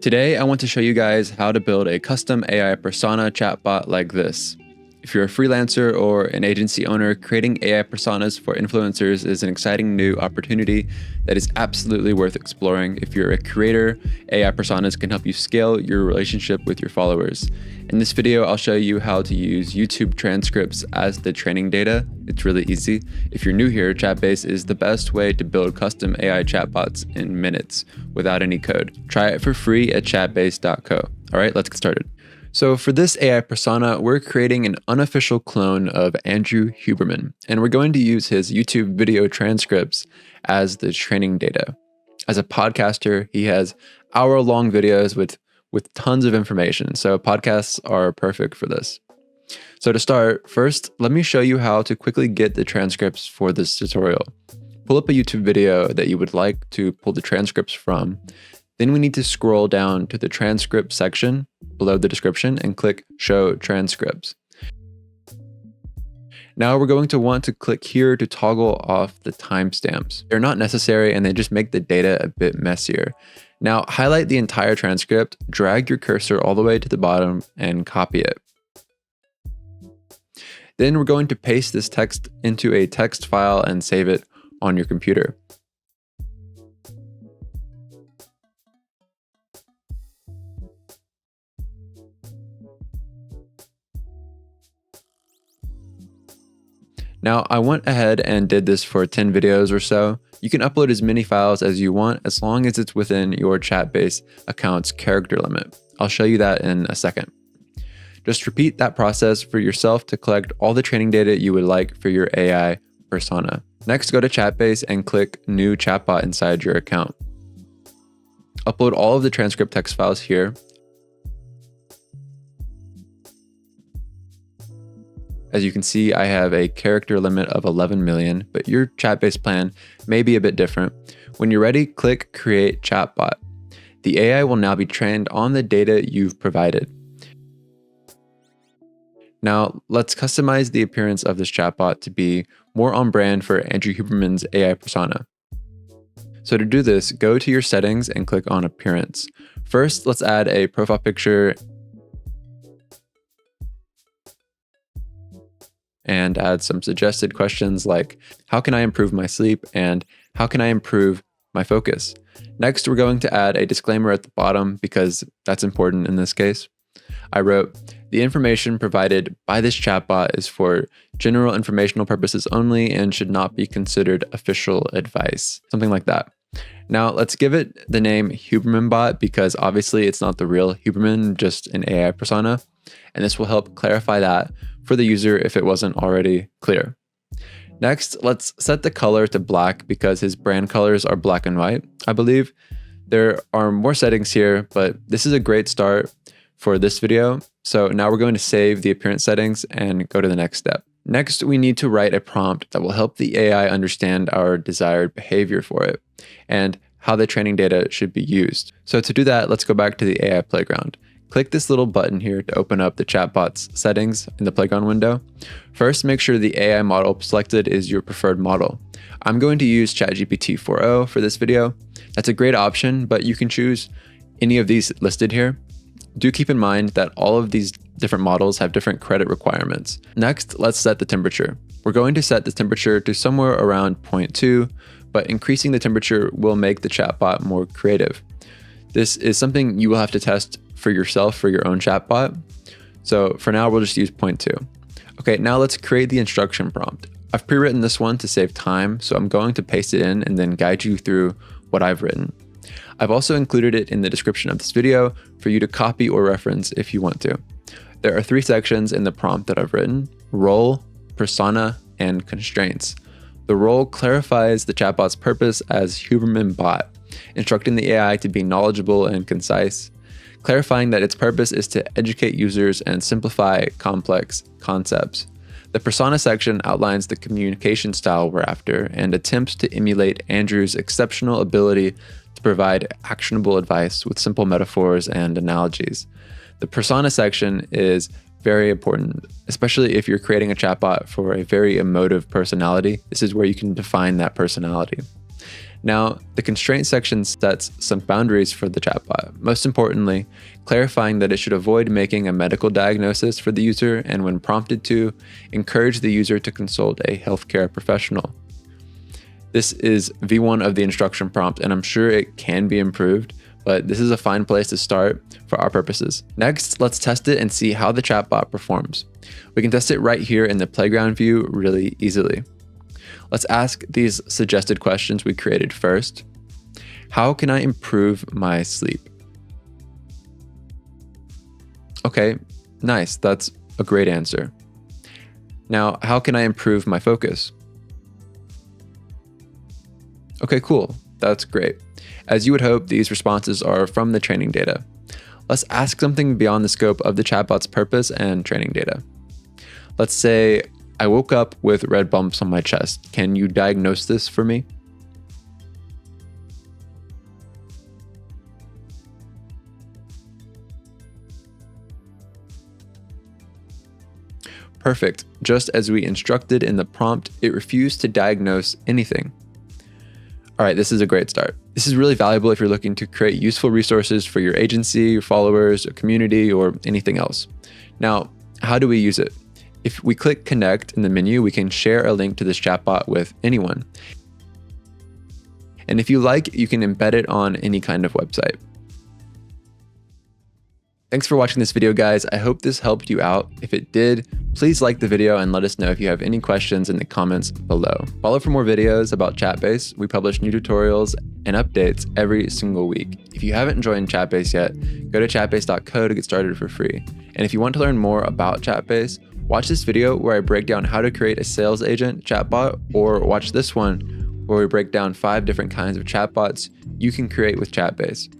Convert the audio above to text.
Today, I want to show you guys how to build a custom AI persona chatbot like this. If you're a freelancer or an agency owner, creating AI personas for influencers is an exciting new opportunity that is absolutely worth exploring. If you're a creator, AI personas can help you scale your relationship with your followers. In this video, I'll show you how to use YouTube transcripts as the training data. It's really easy. If you're new here, Chatbase is the best way to build custom AI chatbots in minutes without any code. Try it for free at chatbase.co. All right, let's get started. So for this AI persona, we're creating an unofficial clone of Andrew Huberman, and we're going to use his YouTube video transcripts as the training data. As a podcaster, he has hour-long videos with tons of information, so podcasts are perfect for this. So to start, first, let me show you how to quickly get the transcripts for this tutorial. Pull up a YouTube video that you would like to pull the transcripts from. Then we need to scroll down to the transcript section below the description and click Show Transcripts. Now we're going to want to click here to toggle off the timestamps. They're not necessary and they just make the data a bit messier. Now highlight the entire transcript, drag your cursor all the way to the bottom and copy it. Then we're going to paste this text into a text file and save it on your computer. Now, I went ahead and did this for 10 videos or so. You can upload as many files as you want as long as it's within your Chatbase account's character limit. I'll show you that in a second. Just repeat that process for yourself to collect all the training data you would like for your AI persona. Next, go to Chatbase and click New Chatbot inside your account. Upload all of the transcript text files here. As you can see, I have a character limit of 11 million, but your Chatbase plan may be a bit different. When you're ready, click Create Chatbot. The AI will now be trained on the data you've provided. Now, let's customize the appearance of this chatbot to be more on brand for Andrew Huberman's AI persona. So to do this, go to your settings and click on Appearance. First, let's add a profile picture and add some suggested questions like, how can I improve my sleep and how can I improve my focus? Next, we're going to add a disclaimer at the bottom because that's important in this case. I wrote, the information provided by this chatbot is for general informational purposes only and should not be considered official advice, something like that. Now let's give it the name Huberman bot because obviously it's not the real Huberman, just an AI persona. And this will help clarify that for the user if it wasn't already clear. Next, let's set the color to black because his brand colors are black and white, I believe. There are more settings here, but this is a great start for this video. So now we're going to save the appearance settings and go to the next step. Next, we need to write a prompt that will help the AI understand our desired behavior for it and how the training data should be used. So to do that, let's go back to the AI playground. Click this little button here to open up the chatbot's settings in the playground window. First, make sure the AI model selected is your preferred model. I'm going to use ChatGPT 4o for this video. That's a great option, but you can choose any of these listed here. Do keep in mind that all of these different models have different credit requirements. Next, let's set the temperature. We're going to set the temperature to somewhere around 0.2, but increasing the temperature will make the chatbot more creative. This is something you will have to test for yourself for your own chatbot. So for now, we'll just use 0.2. Okay, now let's create the instruction prompt. I've pre-written this one to save time, so I'm going to paste it in and then guide you through what I've written. I've also included it in the description of this video for you to copy or reference if you want to. There are 3 sections in the prompt that I've written: role, persona, and constraints. The role clarifies the chatbot's purpose as Huberman bot, instructing the AI to be knowledgeable and concise, clarifying that its purpose is to educate users and simplify complex concepts. The persona section outlines the communication style we're after and attempts to emulate Andrew's exceptional ability to provide actionable advice with simple metaphors and analogies. The persona section is very important, especially if you're creating a chatbot for a very emotive personality. This is where you can define that personality. Now, the constraint section sets some boundaries for the chatbot. Most importantly, clarifying that it should avoid making a medical diagnosis for the user and, when prompted to, encourage the user to consult a healthcare professional. This is V1 of the instruction prompt, and I'm sure it can be improved, but this is a fine place to start for our purposes. Next, let's test it and see how the chatbot performs. We can test it right here in the playground view really easily. Let's ask these suggested questions we created first. How can I improve my sleep? Okay, nice. That's a great answer. Now, how can I improve my focus? Okay, cool. That's great. As you would hope, these responses are from the training data. Let's ask something beyond the scope of the chatbot's purpose and training data. Let's say, I woke up with red bumps on my chest. Can you diagnose this for me? Perfect. Just as we instructed in the prompt, it refused to diagnose anything. All right, this is a great start. This is really valuable if you're looking to create useful resources for your agency, your followers, a community, or anything else. Now, how do we use it? If we click connect in the menu, we can share a link to this chatbot with anyone. And if you like, you can embed it on any kind of website. Thanks for watching this video, guys. I hope this helped you out. If it did, please like the video and let us know if you have any questions in the comments below. Follow for more videos about Chatbase. We publish new tutorials and updates every single week. If you haven't joined Chatbase yet, go to chatbase.co to get started for free. And if you want to learn more about Chatbase, watch this video where I break down how to create a sales agent chatbot, or watch this one where we break down 5 different kinds of chatbots you can create with Chatbase.